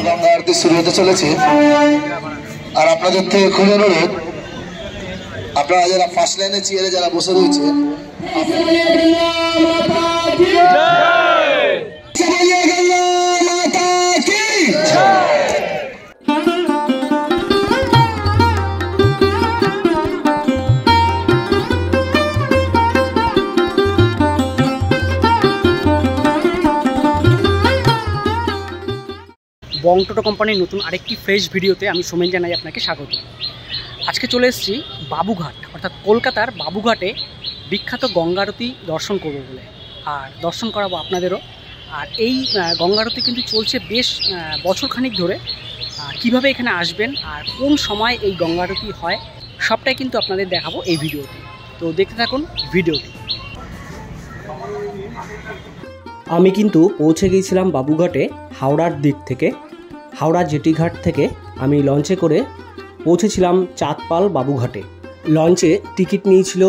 গঙ্গা আরতি শুরু হতে চলেছে। আর আপনাদের থেকে খুবই অনুরোধ, আপনারা যারা ফার্স্ট লাইনে চেয়ারে যারা বসে রয়েছে, বং টোটো কোম্পানির নতুন আরেকটি ফ্রেশ ভিডিওতে আমি সোমেন জানাই আপনাকে স্বাগত। আজকে চলে এসেছি বাবুঘাট, অর্থাৎ কলকাতার বাবুঘাটে বিখ্যাত গঙ্গা আরতি দর্শন করব বলে, আর দর্শন করাবো আপনাদেরও। আর এই গঙ্গা আরতি কিন্তু চলছে বেশ বছরখানিক ধরে। কিভাবে এখানে আসবেন আর কোন সময় এই গঙ্গা আরতি হয় সবটাই কিন্তু আপনাদের দেখাবো এই ভিডিওতে। তো দেখতে থাকুন ভিডিওটি। আমি কিন্তু পৌঁছে গিয়েছিলাম বাবুঘাটে হাওড়ার দিক থেকে। হাওড়া জেটিঘাট থেকে আমি লঞ্চে করে পৌঁছেছিলাম চাঁদপাল বাবুঘাটে। লঞ্চে টিকিট নিয়েছিল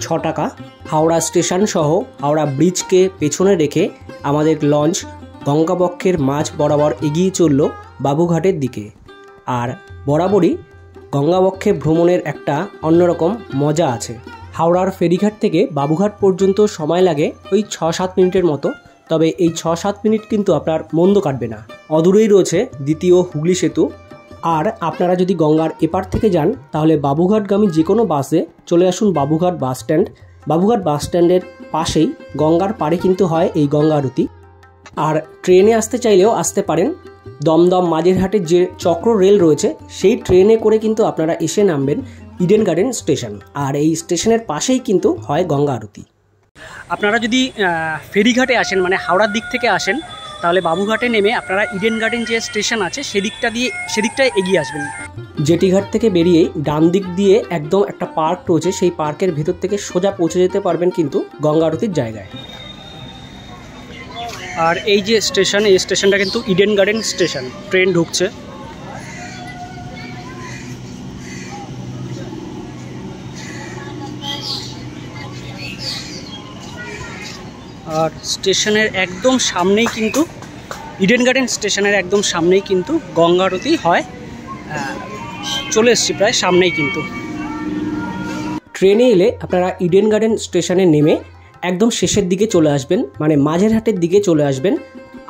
6 টাকা। হাওড়া স্টেশন সহ হাওড়া ব্রিজকে পেছনে রেখে আমাদের লঞ্চ গঙ্গাবক্ষের মাঝ বরাবর এগিয়ে চলল বাবুঘাটের দিকে। আর বরাবরই গঙ্গাবক্ষে ভ্রমণের একটা অন্যরকম মজা আছে। হাওড়ার ফেরিঘাট থেকে বাবুঘাট পর্যন্ত সময় লাগে ওই 6-7 মিনিটের মতো। তবে এই 6-7 মিনিট কিন্তু আপনার মন্দ কাটবে না। অদূরেই রয়েছে দ্বিতীয় হুগলি সেতু। আর আপনারা যদি গঙ্গার এপার থেকে যান তাহলে বাবুঘাটগামী যে কোনো বাসে চলে আসুন বাবুঘাট বাস স্ট্যান্ড। বাবুঘাট বাস স্ট্যান্ডের পাশেই গঙ্গার পাড়ে কিন্তু হয় এই গঙ্গা আরতি। আর ট্রেনে আসতে চাইলেও আসতে পারেন। দমদম মাঝেরহাটের যে চক্র রেল রয়েছে সেই ট্রেনে করে কিন্তু আপনারা এসে নামবেন ইডেন গার্ডেন স্টেশন। আর এই স্টেশনের পাশেই কিন্তু হয় গঙ্গা আরতি। আপনারা যদি ফেরিঘাটে আসেন, মানে হাওড়ার দিক থেকে আসেন, তাহলে বাবুঘাটে নেমে আপনারা ইডেন গার্ডেন যে স্টেশন আছে সেদিকটায় এগিয়ে আসবেন। জেটিঘাট থেকে বেরিয়ে ডান দিক দিয়ে একদম একটা পার্ক রয়েছে, সেই পার্কের ভেতর থেকে সোজা পৌঁছে যেতে পারবেন কিন্তু গঙ্গা আরতির জায়গায়। আর এই যে স্টেশন, এই স্টেশনটা কিন্তু ইডেন গার্ডেন স্টেশন। ট্রেন ঢুকছে। আর স্টেশনের একদম সামনেই কিন্তু ইডেন গার্ডেন স্টেশনের একদম সামনেই কিন্তু গঙ্গা আরতি হয়। চলে এসছি প্রায় সামনেই কিন্তু। ট্রেনে এলে আপনারা ইডেন গার্ডেন স্টেশনে নেমে একদম শেষের দিকে চলে আসবেন, মানে মাঝেরহাটের দিকে চলে আসবেন।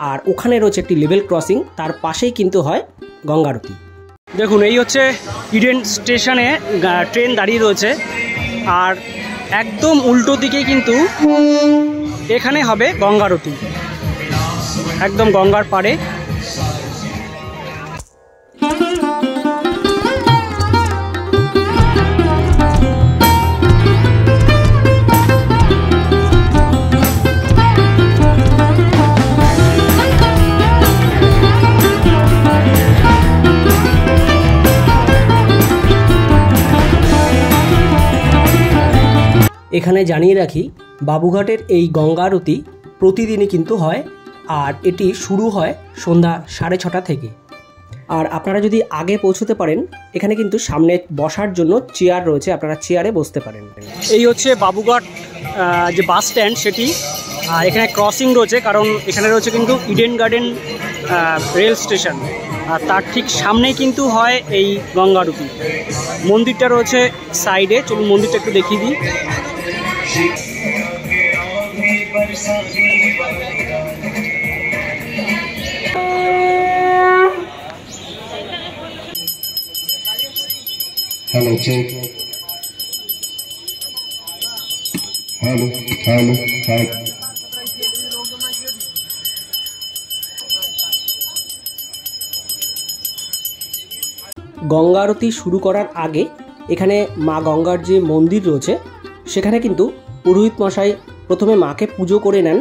আর ওখানে রয়েছে একটি লেভেল ক্রসিং, তার পাশেই কিন্তু হয় গঙ্গা আরতি। দেখুন, এই হচ্ছে ইডেন স্টেশনে ট্রেন দাঁড়িয়ে রয়েছে। আর একদম উল্টো দিকে কিন্তু এখানে হবে গঙ্গা আরতি, একদম গঙ্গার পাড়ে। এখানে জানিয়ে রাখি, বাবুঘাটের এই গঙ্গা আরতি প্রতিদিনই কিন্তু হয়। আর এটি শুরু হয় সন্ধ্যা 6:30 থেকে। আর আপনারা যদি আগে পৌঁছতে পারেন, এখানে কিন্তু সামনে বসার জন্য চেয়ার রয়েছে, আপনারা চেয়ারে বসতে পারেন। এই হচ্ছে বাবুঘাট যে বাস স্ট্যান্ড সেটি। আর এখানে ক্রসিং রয়েছে, কারণ এখানে রয়েছে কিন্তু ইডেন গার্ডেন রেল স্টেশন। আর তার ঠিক সামনেই কিন্তু হয় এই গঙ্গা আরতি। মন্দিরটা রয়েছে সাইডে, চলুন মন্দিরটা একটু দেখিয়ে দিই। Hello check, hello hello hello. Ganga আরতি শুরু করার আগে এখানে মা গঙ্গার যে মন্দির রয়েছে সেখানে কিন্তু পুরোহিত মশাই প্রথমে মাকে পুজো করে নেন।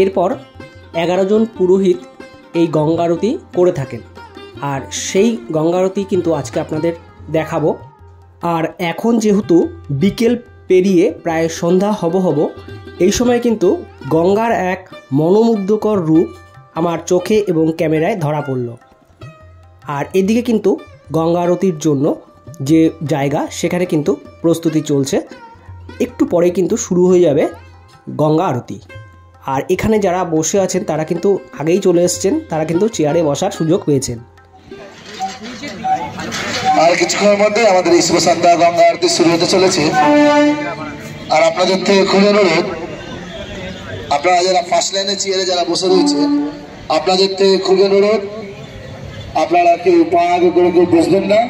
এরপর 11 জন পুরোহিত এই গঙ্গা আরতি করে থাকেন। আর সেই গঙ্গা আরতি কিন্তু আজকে আপনাদের দেখাবো। আর এখন যেহেতু বিকেল পেরিয়ে প্রায় সন্ধ্যা হব, এই সময় কিন্তু গঙ্গার এক মনোমুগ্ধকর রূপ আমার চোখে এবং ক্যামেরায় ধরা পড়ল। আর এদিকে কিন্তু গঙ্গা আরতির জন্য যে জায়গা সেখানে কিন্তু প্রস্তুতি চলছে। একটু পরে কিন্তু শুরু হয়ে যাবে গঙ্গা আরতি। আর এখানে যারা বসে আছেন তারা কিন্তু আগেই চলে এসেছেন, তারা কিন্তু চেয়ারে বসার সুযোগ পেয়েছেন। আর কিছুক্ষণের মধ্যে আমাদের এই শুভ সন্ধ্যা গঙ্গা আরতি শুরু হতে চলেছে। আর আপনাদের থেকে খুবই অনুরোধ, আপনারা যারা ফার্স্ট লাইনে চেয়ারে যারা বসে রয়েছে, আপনাদের থেকে খুবই অনুরোধ, আপনারা কেউ পা আগে করে কেউ বসবেন না।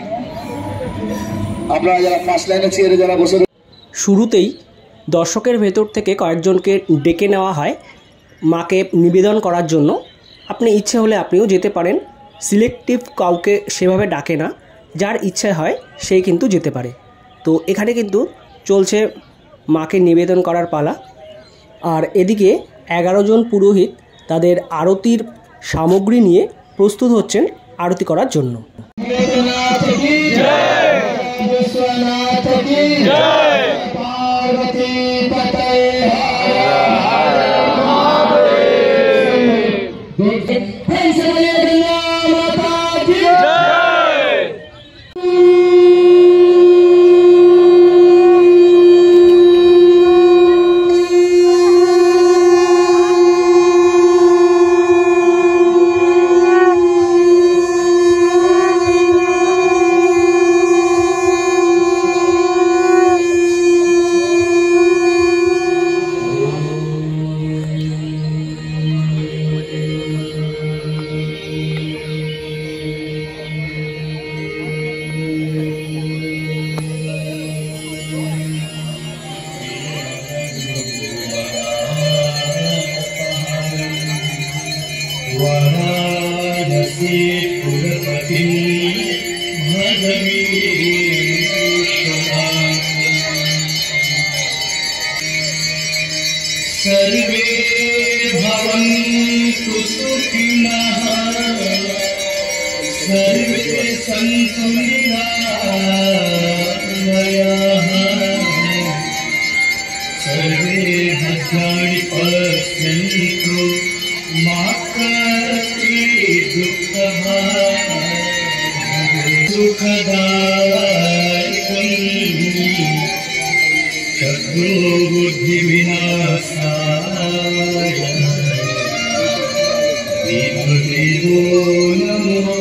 আপনারা যারা ফার্স্ট লাইনে চেয়ারে যারা বসে শুরুতেই দর্শকের ভেতর থেকে কয়েকজনকে ডেকে নেওয়া হয় মাকে নিবেদন করার জন্য। আপনি ইচ্ছে হলে আপনিও যেতে পারেন, সিলেক্টিভ কাউকে সেভাবে ডাকে না, যার ইচ্ছে হয় সেই কিন্তু যেতে পারে। তো এখানে কিন্তু চলছে মাকে নিবেদন করার পালা। আর এদিকে 11 জন পুরোহিত তাদের আরতির সামগ্রী নিয়ে প্রস্তুত হচ্ছেন আরতি করার জন্য। सर्वे भवन्तु सुखिनः सर्वे सन्तु निरामयाः सर्वे भद्राणि पश्यन्तु मा कश्चित् दुःखभाग् सुखदायकम् शत्रु बुद्धिविनाशाय देवदेवो नमो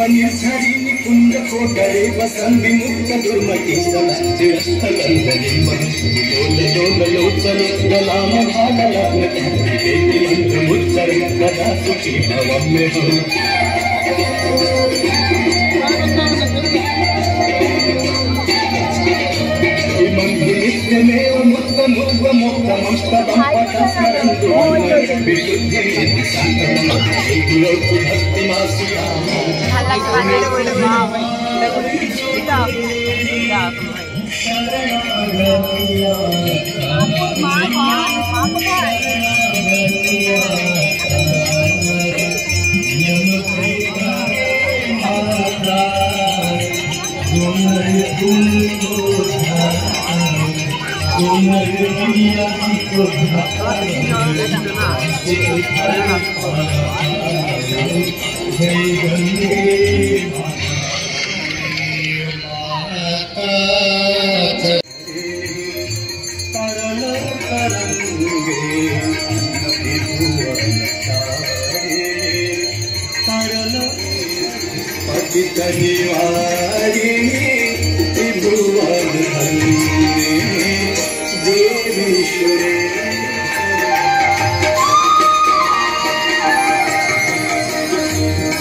पन्यधरिणि कुण्डकोटरे वसन् विमुक्त दुर्मति सलज्जस्थलन्दने लोललोचने गलाम भागलग्न मन्त्रमुच्चरे कदा सुखी भवम्यहम् नित्यमेव मुक्तमुग्धमुक्तमुष्टदं पठस्मरन्तु विशुद्धिरिति सङ्कल्पं गुरोतु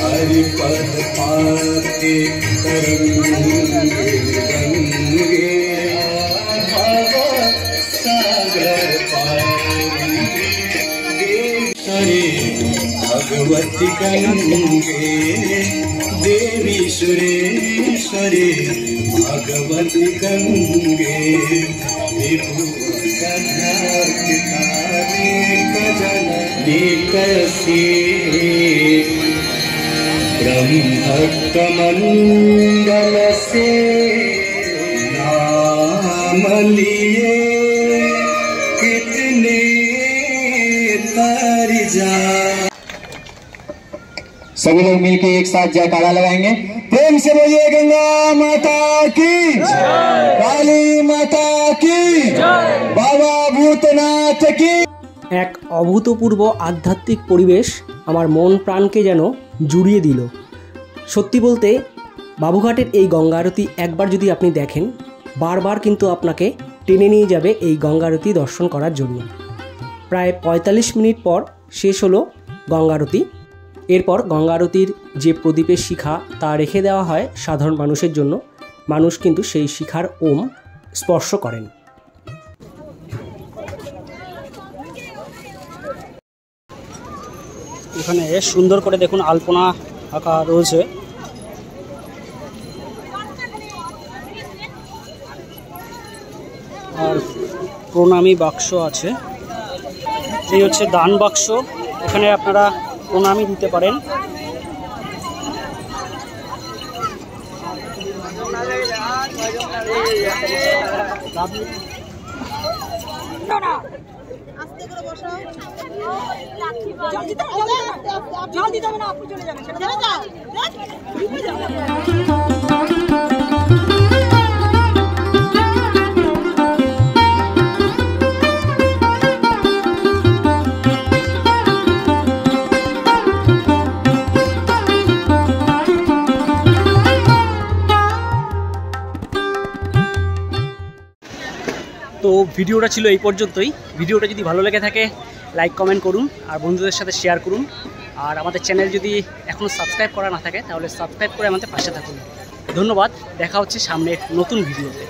हरिपद पाते तरंगे भगवती गंगे देवी सुरेश्वरी भगवती गंगे विभु कसी ब्रह्मकमंडल से नाम लिए कितने तर जा। सभी लोग मिलकर एक साथ जयकारा लगाएंगे। प्रेम से बोलिए गंगा माता की, काली माता की, बाबा भूतनाथ की। এক অভূতপূর্ব আধ্যাত্মিক পরিবেশ আমার মন প্রাণকে যেন জুড়িয়ে দিল। সত্যি বলতে বাবুঘাটের এই গঙ্গা আরতি একবার যদি আপনি দেখেন, বারবার কিন্তু আপনাকে টেনে নিয়ে যাবে এই গঙ্গা আরতি দর্শন করার জন্য। প্রায় ৪৫ মিনিট পর শেষ হলো গঙ্গা আরতি। এরপর গঙ্গা আরতির যে প্রদীপের শিখা তা রেখে দেওয়া হয় সাধারণ মানুষের জন্য। মানুষ কিন্তু সেই শিখার ওম স্পর্শ করেন। এখানে সুন্দর করে দেখুন আলপনা আঁকা রয়েছে। আর প্রণামী বাক্স আছে। এই হচ্ছে দান বাক্স, এখানে আপনারা প্রণামী দিতে পারেন। তো ভিডিওটা ছিল এই পর্যন্তই। ভিডিওটা যদি ভালো লেগে থাকে লাইক কমেন্ট করুন আর বন্ধুদের সাথে শেয়ার করুন। আর আমাদের চ্যানেল যদি এখনও সাবস্ক্রাইব করা না থাকে তাহলে সাবস্ক্রাইব করে আমাদের পাশে থাকুন। ধন্যবাদ, দেখা হচ্ছে সামনের নতুন ভিডিওতে।